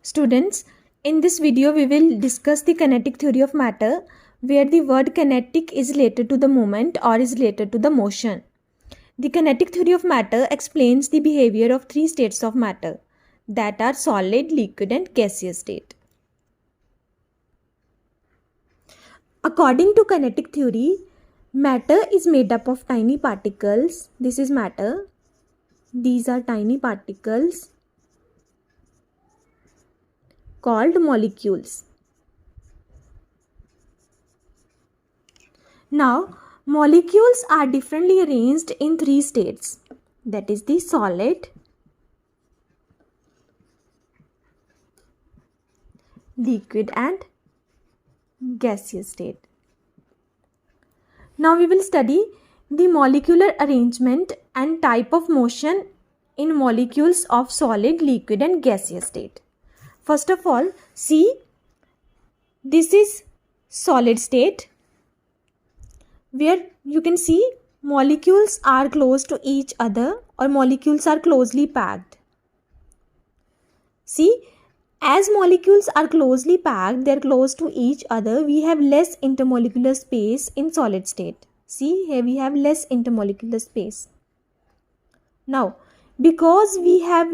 Students, in this video we will discuss the kinetic theory of matter, where the word kinetic is related to the movement or is related to the motion. The kinetic theory of matter explains the behavior of three states of matter, that are solid, liquid and gaseous state. According to kinetic theory, matter is made up of tiny particles. This is matter. These are tiny particles called molecules. Now, molecules are differently arranged in three states, that is the solid, liquid and gaseous state. Now we will study the molecular arrangement and type of motion in molecules of solid, liquid and gaseous state. First of all, see, this is solid state, where you can see molecules are close to each other or molecules are closely packed. See, as molecules are closely packed, they are close to each other, we have less intermolecular space in solid state. See, here we have less intermolecular space. Now, because we have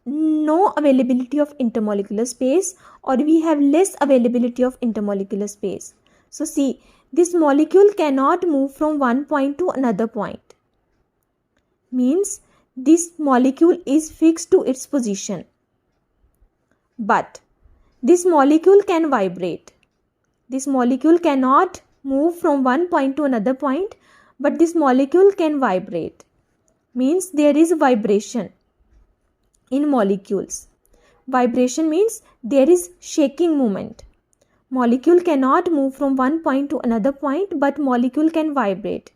no availability of intermolecular space or we have less availability of intermolecular space. So see, this molecule cannot move from one point to another point. Means this molecule is fixed to its position. But this molecule can vibrate. This molecule cannot move from one point to another point, but this molecule can vibrate. Means there is vibration in molecules. Vibration means there is shaking movement. Molecule cannot move from one point to another point, but molecule can vibrate.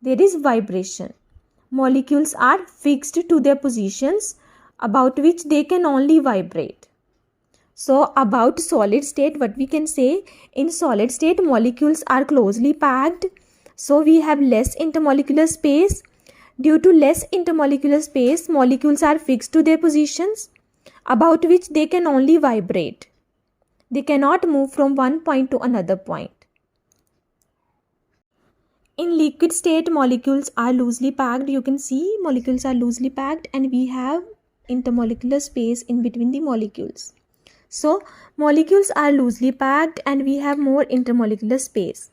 There is vibration. Molecules are fixed to their positions about which they can only vibrate. So about solid state, what we can say, in solid state molecules are closely packed, so we have less intermolecular space. Due to less intermolecular space, molecules are fixed to their positions about which they can only vibrate. They cannot move from one point to another point. In liquid state, molecules are loosely packed. You can see molecules are loosely packed and we have intermolecular space in between the molecules. So molecules are loosely packed and we have more intermolecular space.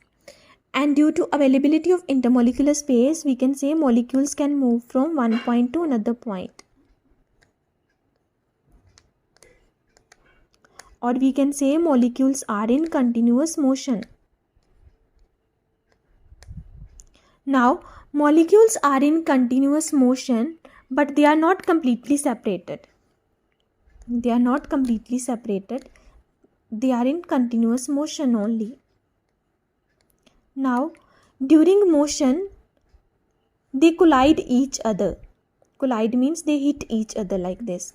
And due to availability of intermolecular space, we can say molecules can move from one point to another point. Or we can say molecules are in continuous motion. Now, molecules are in continuous motion, but they are not completely separated. They are not completely separated. They are in continuous motion only. Now, during motion, they collide each other. Collide means they hit each other like this.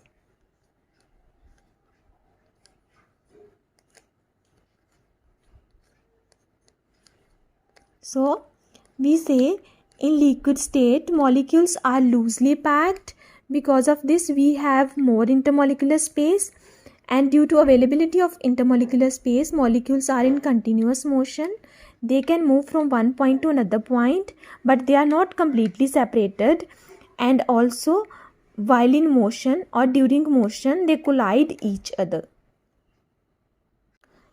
So, we say in liquid state, molecules are loosely packed. Because of this, we have more intermolecular space. And due to availability of intermolecular space, molecules are in continuous motion. They can move from one point to another point, but they are not completely separated. And also, while in motion or during motion, they collide each other.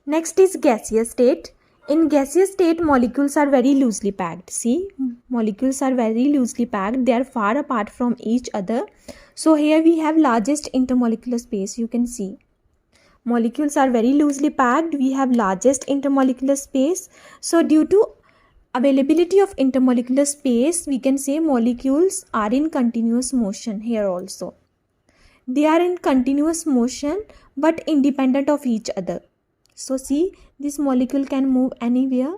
Next is gaseous state. In gaseous state, molecules are very loosely packed. See, molecules are very loosely packed. They are far apart from each other. So here we have largest intermolecular space. You can see. Molecules are very loosely packed. We have largest intermolecular space. So due to availability of intermolecular space, we can say molecules are in continuous motion here also. They are in continuous motion but independent of each other. So see, this molecule can move anywhere.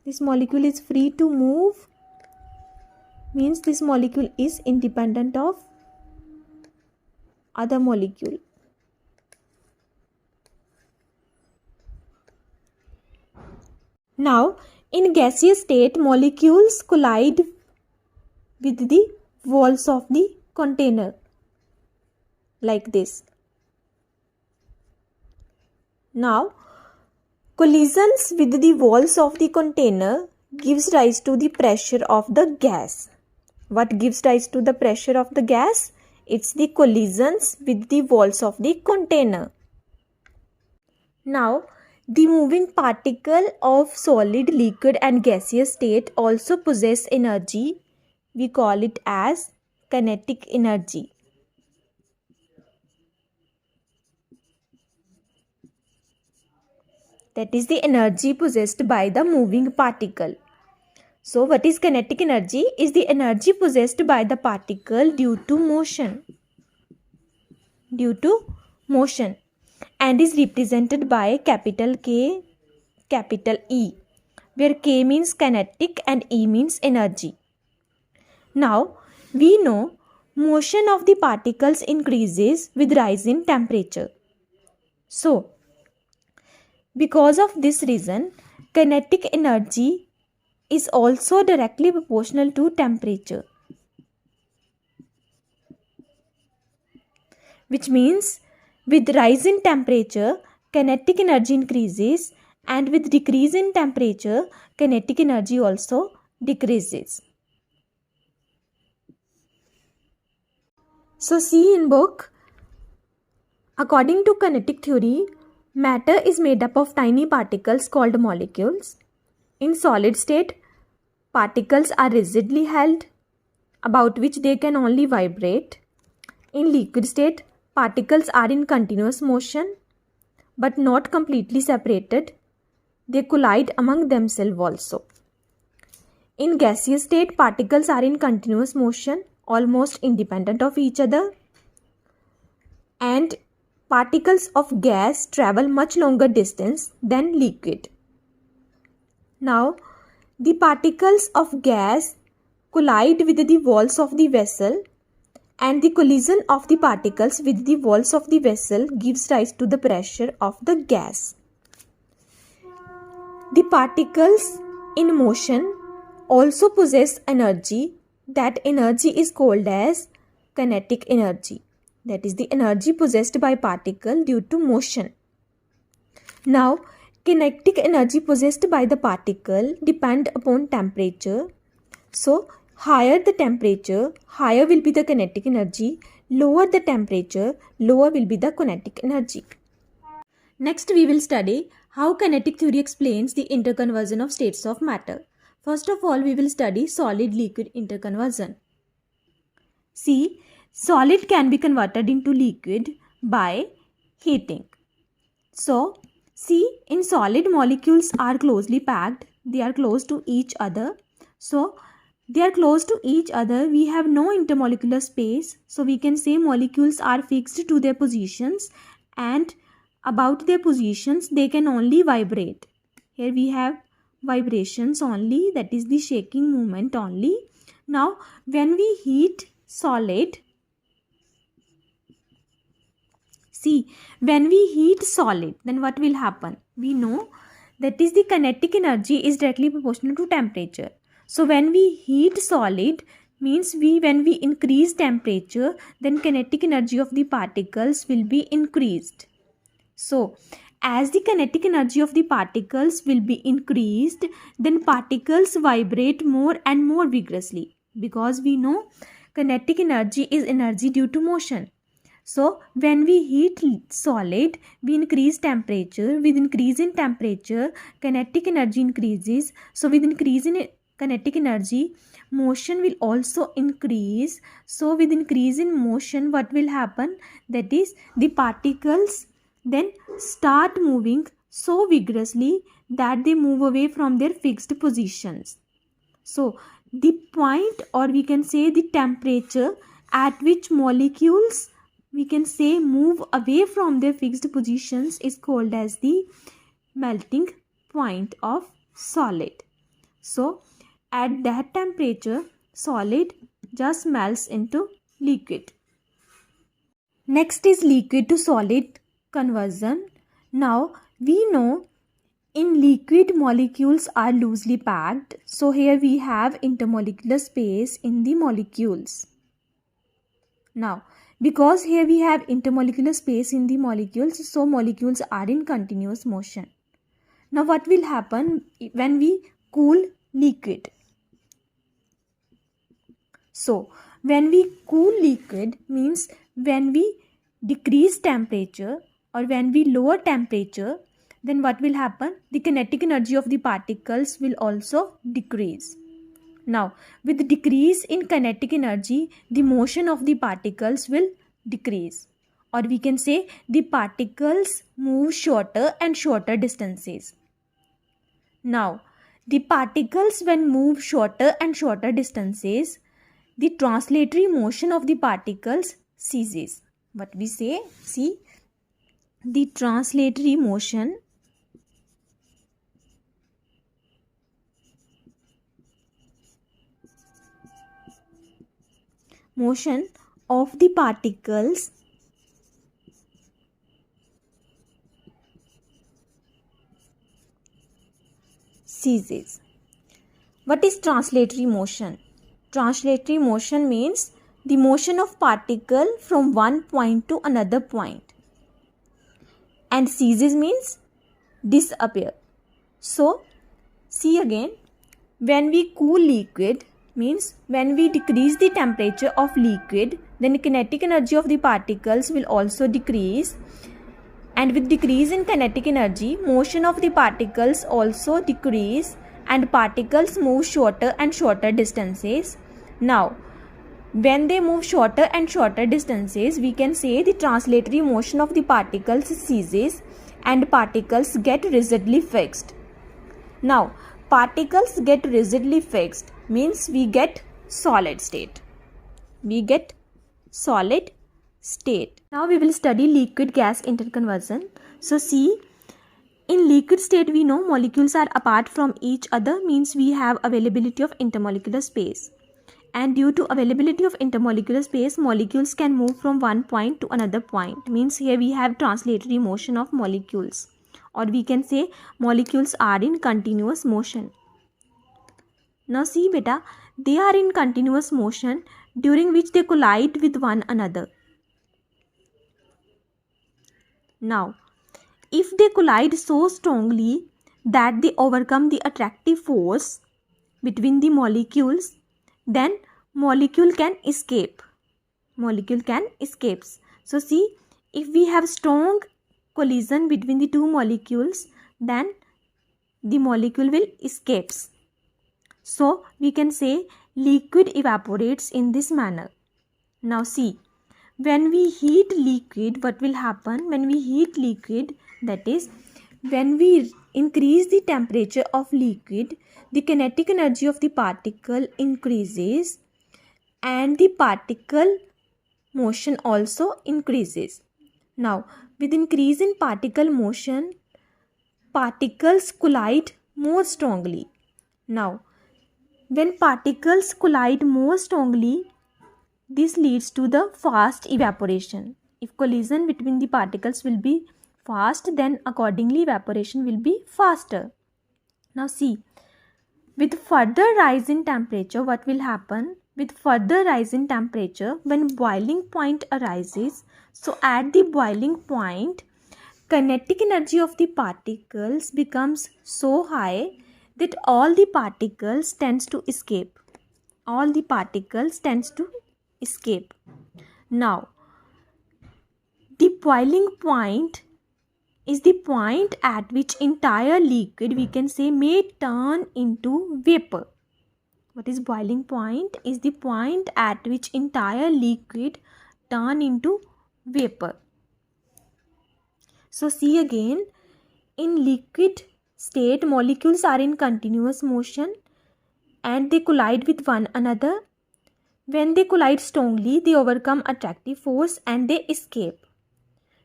This molecule is free to move. Means this molecule is independent of other molecule. Now, in gaseous state, molecules collide with the walls of the container. like this. Now, collisions with the walls of the container gives rise to the pressure of the gas. What gives rise to the pressure of the gas? It's the collisions with the walls of the container. Now, the moving particle of solid, liquid and gaseous state also possess energy. We call it as kinetic energy. That is the energy possessed by the moving particle. So, what is kinetic energy? Is the energy possessed by the particle due to motion. Due to motion. And is represented by capital K, capital E, where K means kinetic and E means energy. Now, we know motion of the particles increases with rise in temperature. So, because of this reason, kinetic energy is also directly proportional to temperature. Which means with rise in temperature, kinetic energy increases, and with decrease in temperature, kinetic energy also decreases. So see in book, according to kinetic theory, matter is made up of tiny particles called molecules. In solid state, particles are rigidly held, about which they can only vibrate. In liquid state, particles are in continuous motion, but not completely separated. They collide among themselves also. In gaseous state, particles are in continuous motion, almost independent of each other. And particles of gas travel much longer distance than liquid. Now, the particles of gas collide with the walls of the vessel, and the collision of the particles with the walls of the vessel gives rise to the pressure of the gas. The particles in motion also possess energy. That energy is called as kinetic energy. That is the energy possessed by particle due to motion. Now, kinetic energy possessed by the particle depend upon temperature. So, higher the temperature, higher will be the kinetic energy. Lower the temperature, lower will be the kinetic energy. Next, we will study how kinetic theory explains the interconversion of states of matter. First of all, we will study solid-liquid interconversion. See, solid can be converted into liquid by heating. So, see, in solid, molecules are closely packed. They are close to each other. So, they are close to each other. We have no intermolecular space. So, we can say molecules are fixed to their positions, and about their positions, they can only vibrate. Here we have vibrations only, that is the shaking movement only. Now, when we heat solid, see, when we heat solid, then what will happen? We know that is the kinetic energy is directly proportional to temperature. So, when we heat solid, means when we increase temperature, then kinetic energy of the particles will be increased. So, as the kinetic energy of the particles will be increased, then particles vibrate more and more vigorously, because we know kinetic energy is energy due to motion. So, when we heat solid, we increase temperature. With increase in temperature, kinetic energy increases. So, with increase in kinetic energy, motion will also increase. So, with increase in motion, what will happen? That is, the particles then start moving so vigorously that they move away from their fixed positions. So, the point, or we can say the temperature at which molecules, we can say, move away from their fixed positions is called as the melting point of solid. So, at that temperature, solid just melts into liquid. Next is liquid to solid conversion. Now, we know in liquid molecules are loosely packed. So, here we have intermolecular space in the molecules. Now, Because here we have intermolecular space in the molecules, so molecules are in continuous motion. Now what will happen when we cool liquid? So when we cool liquid means when we decrease temperature or when we lower temperature, then what will happen? The kinetic energy of the particles will also decrease. Now, with decrease in kinetic energy, the motion of the particles will decrease. Or we can say the particles move shorter and shorter distances. Now, the particles when move shorter and shorter distances, the translatory motion of the particles ceases. What we say? See, the translatory motion of the particles ceases. What is translatory motion? Translatory motion means the motion of particle from one point to another point. And ceases means disappear. So, see again, when we cool liquid means when we decrease the temperature of liquid, then the kinetic energy of the particles will also decrease. And with decrease in kinetic energy, motion of the particles also decrease and particles move shorter and shorter distances. Now, when they move shorter and shorter distances, we can say the translatory motion of the particles ceases and particles get rigidly fixed. Now, particles get rigidly fixed means we get solid state. We get solid state. Now we will study liquid gas interconversion. So see, in liquid state we know molecules are apart from each other means we have availability of intermolecular space. And due to availability of intermolecular space, molecules can move from one point to another point. Means here we have translatory motion of molecules. Or we can say molecules are in continuous motion. Now see beta, they are in continuous motion during which they collide with one another. Now, if they collide so strongly that they overcome the attractive force between the molecules, then molecule can escape. Molecule can escape. So see, if we have strong collision between the two molecules, then the molecule will escape. So we can say liquid evaporates in this manner. Now see, when we heat liquid, what will happen? When we heat liquid, that is, when we increase the temperature of liquid, the kinetic energy of the particle increases and the particle motion also increases. Now, with increase in particle motion, particles collide more strongly. Now, when particles collide more strongly, this leads to the fast evaporation. If collision between the particles will be fast, then accordingly evaporation will be faster. Now see, with further rise in temperature, what will happen? With further rise in temperature, when boiling point arises, so at the boiling point, kinetic energy of the particles becomes so high that all the particles tends to escape. All the particles tends to escape. Now, the boiling point is the point at which entire liquid, we can say, may turn into vapor. What is boiling point? Is the point at which entire liquid turn into vapor. So see again, in liquid state, molecules are in continuous motion and they collide with one another. When they collide strongly, they overcome attractive force and they escape.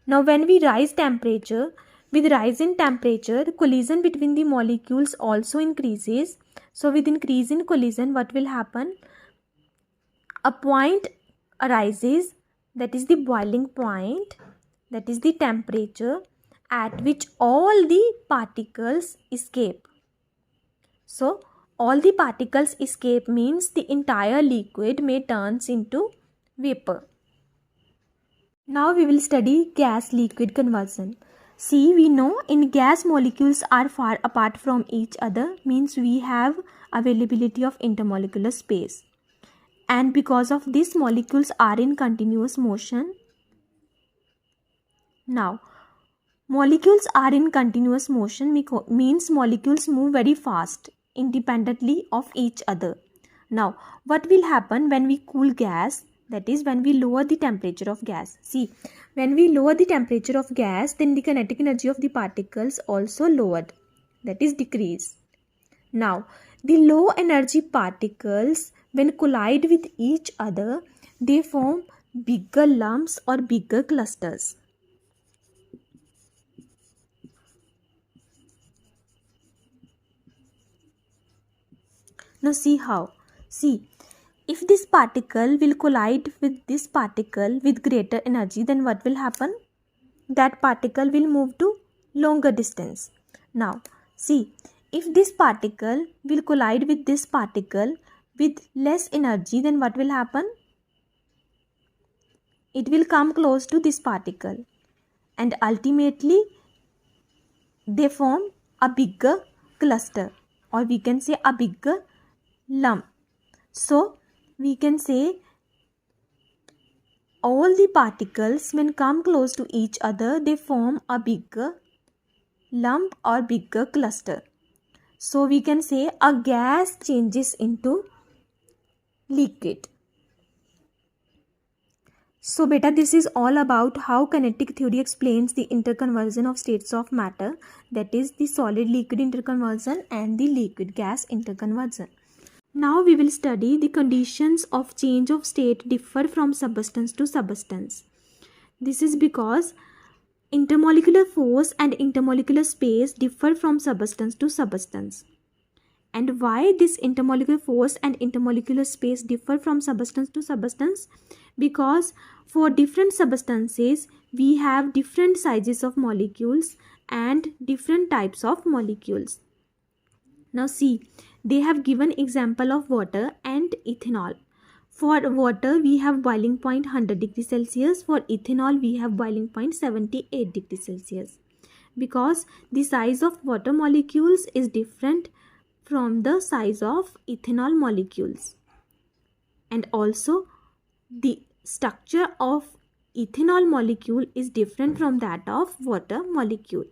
Now when we rise temperature, with rise in temperature, the collision between the molecules also increases. So with increase in collision, what will happen? A point arises, that is the boiling point, that is the temperature at which all the particles escape. So all the particles escape means the entire liquid may turns into vapor. Now we will study gas-liquid conversion. See, we know in gas molecules are far apart from each other, means we have availability of intermolecular space. And because of this, molecules are in continuous motion. Now, molecules are in continuous motion means molecules move very fast independently of each other. Now, what will happen when we cool gas? That is when we lower the temperature of gas. See, when we lower the temperature of gas, then the kinetic energy of the particles also lowered. That is decreased. Now, the low energy particles when collide with each other, they form bigger lumps or bigger clusters. Now see how. See, if this particle will collide with this particle with greater energy, then what will happen? That particle will move to longer distance. Now, see, if this particle will collide with this particle with less energy, then what will happen? It will come close to this particle, and ultimately they form a bigger cluster, or we can say a bigger lump. So we can say all the particles when come close to each other, they form a bigger lump or bigger cluster. So we can say a gas changes into liquid. So beta, this is all about how kinetic theory explains the interconversion of states of matter, that is the solid liquid interconversion and the liquid gas interconversion. Now we will study the conditions of change of state differ from substance to substance. This is because intermolecular force and intermolecular space differ from substance to substance. And why this intermolecular force and intermolecular space differ from substance to substance? Because for different substances, we have different sizes of molecules and different types of molecules. Now see, they have given example of water and ethanol. For water, we have boiling point 100 degrees Celsius. For ethanol, we have boiling point 78 degrees Celsius. Because the size of water molecules is different from the size of ethanol molecules. And also, the structure of ethanol molecule is different from that of water molecule.